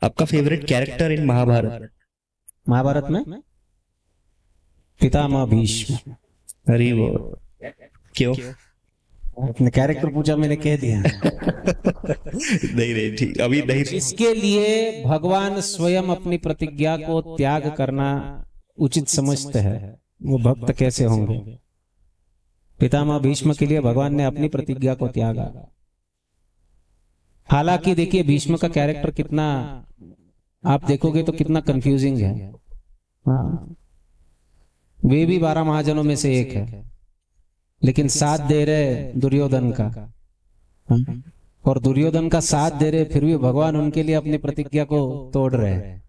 आपका favourite character in Mahabharat? Mahabharat में पितामह भीष्म। अरे वो क्यों? अपने कैरेक्टर पूछा, मैंने कह दिया। नहीं नहीं ठीक, अभी नहीं। इसके लिए भगवान स्वयं अपनी प्रतिज्ञा को त्याग करना उचित समझते हैं, वो भक्त कैसे होंगे? पितामह भीष्म के लिए भगवान ने अपनी प्रतिज्ञा को त्यागा। हालांकि देखिए भीष्म का कैरेक्टर कितना, आप देखोगे तो कितना कंफ्यूजिंग है। हाँ, वे भी 12 महाजनों में से एक है, लेकिन साथ दे रहे दुर्योधन का। हाँ? और दुर्योधन का साथ दे रहे, फिर भी भगवान उनके लिए अपनी प्रतिज्ञा को तोड़ रहे हैं।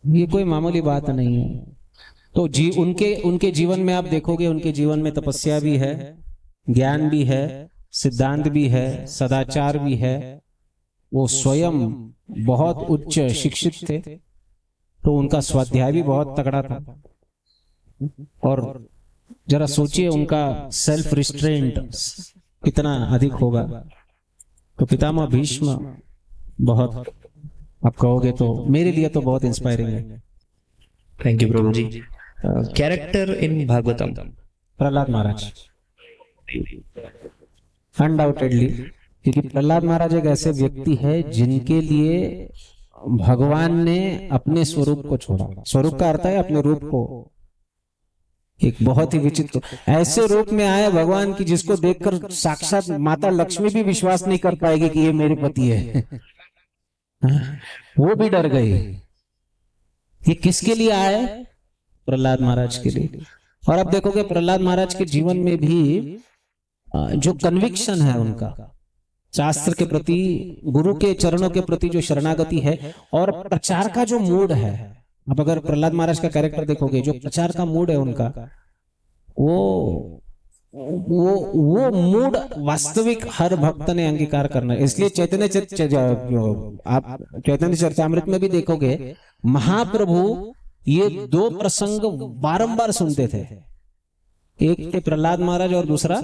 ये कोई मामूली बात नहीं है। तो उनके जीवन में आप देखोगे, उनके जीवन में तपस्या भी है, ज्ञान भी है, सिद्धांत भी है, सदाचार भी है। वो स्वयं बहुत उच्च शिक्षित थे, तो उनका स्वाध्याय भी बहुत तगड़ा था। और जरा सोचिए उनका सेल्फ रिस्ट्रेंट कितना अधिक होगा। तो पितामह भीष्म बहुत, आप कहोगे तो मेरे लिए तो बहुत इंस्पायरिंग है। Thank you Prabhu ji. Character in Bhagavatam? Prahlad Maharaj, undoubtedly, क्योंकि प्रहलाद महाराज एक ऐसे व्यक्ति है जिनके लिए भगवान ने अपने स्वरूप को छोड़ा। स्वरूप का अर्थ है अपने रूप को। एक बहुत ही विचित्र ऐसे रूप में आए भगवान की, जिसको देखकर साक्षात माता लक्ष्मी भी विश्वास नहीं कर पाएगी कि ये मेरे पति है। वो भी डर गई। ये किसके लिए आए? प्रहलाद महाराज के लिए। और अब देखोगे प्रहलाद महाराज के जीवन में भी जो कन्विक्शन है उनका, शास्त्र के प्रति, गुरु के चरणों के प्रति जो शरणागति है, और प्रचार का जो मूड है। अब अगर प्रहलाद महाराज का कैरेक्टर देखोगे, जो प्रचार का मूड है उनका, वो मूड वास्तविक हर भक्त ने अंगीकार करना है। इसलिए आप चैतन्य चरितामृत में भी देखोगे, महाप्रभु ये 2 प्रसंग बारंबार सुनते थे। एक थे प्रहलाद महाराज और दूसरा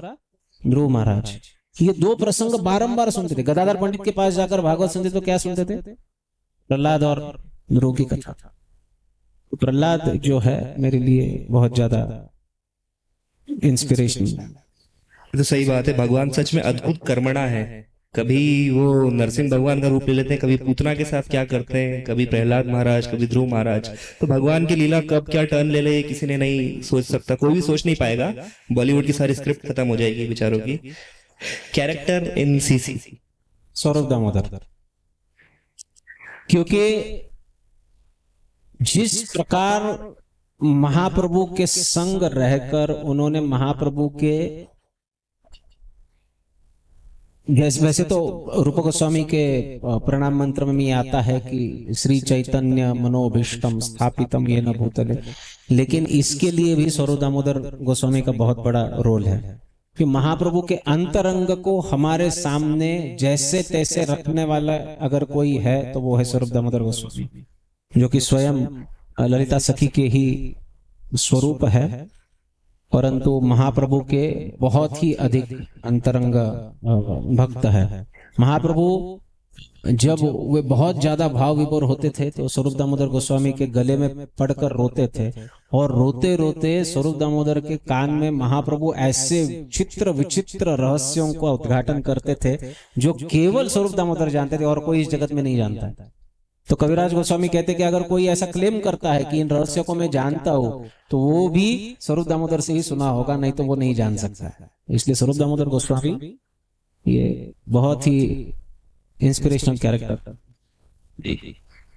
ध्रुव महाराज। ये 2 प्रसंग बारंबार सुनते थे। गदाधर पंडित के पास जाकर भागवत सुनते तो क्या सुनते थे? प्रहलाद और ध्रुव की कथा। तो प्रहलाद जो है मेरे लिए बहुत ज्यादा इंस्पिरेशन। तो सही बात है, भगवान सच में अद्भुत कर्मणा है। कभी वो नरसिंह भगवान का रूप ले लेते हैं, कभी पूतना के साथ क्या करते हैं, कभी प्रहलाद महाराज, कभी ध्रुव महाराज। तो भगवान की लीला कब क्या टर्न ले ले किसी ने नहीं सोच सकता, कोई भी सोच नहीं पाएगा। बॉलीवुड की सारी स्क्रिप्ट खत्म हो जाएगी बेचारों की। Character in CC? Saurabh Damodar, क्योंकि जिस प्रकार महाप्रभु के संग रहकर उन्होंने महाप्रभु के, वैसे तो रूप गोस्वामी के प्रणाम मंत्र में भी आता है कि श्री चैतन्य मनोभीष्टम स्थापितम येन भूतले, लेकिन इसके लिए भी सौरभ दामोदर गोस्वामी का बहुत बड़ा रोल है कि महाप्रभु के अंतरंग को हमारे सामने जैसे तैसे रखने वाला अगर कोई है तो वो है सौरभ दामोदर गोस्वामी, जो कि स्वयं ललिता सखी के ही स्वरूप है, परंतु महाप्रभु के बहुत ही अधिक अंतरंग भक्त है। महाप्रभु जब वे बहुत ज्यादा भाव विभोर होते थे तो स्वरूप दामोदर गोस्वामी के गले में पड़कर रोते थे, और रोते रोते स्वरूप दामोदर के कान में महाप्रभु ऐसे चित्र विचित्र रहस्यों का उद्घाटन करते थे जो केवल स्वरूप दामोदर जानते थे और कोई इस जगत में नहीं जानता। तो कविराज गोस्वामी कहते कि अगर कोई ऐसा क्लेम करता है कि इन रहस्यों को मैं जानता हूं, तो वो भी स्वरूप दामोदर से ही सुना होगा, नहीं तो वो नहीं जान सकता है। इसलिए स्वरूप दामोदर गोस्वामी ये बहुत ही इंस्पिरेशनल कैरेक्टर।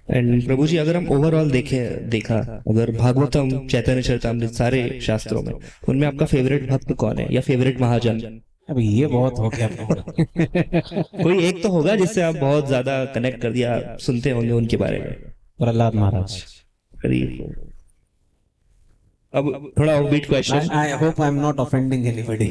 एंड प्रभु जी, अगर हम ओवरऑल देखा अगर भागवतम, चैतन्य चरितामृत, सारे शास्त्रों में, उनमें आपका फेवरेट भक्त कौन है या फेवरेट महाजन? अभी ये बहुत हो गया। कोई एक तो होगा जिससे आप बहुत ज्यादा कनेक्ट कर दिया, सुनते होंगे उनके बारे में। प्रहलाद महाराज। अब थोड़ा offbeat question. I hope I am not offending anybody.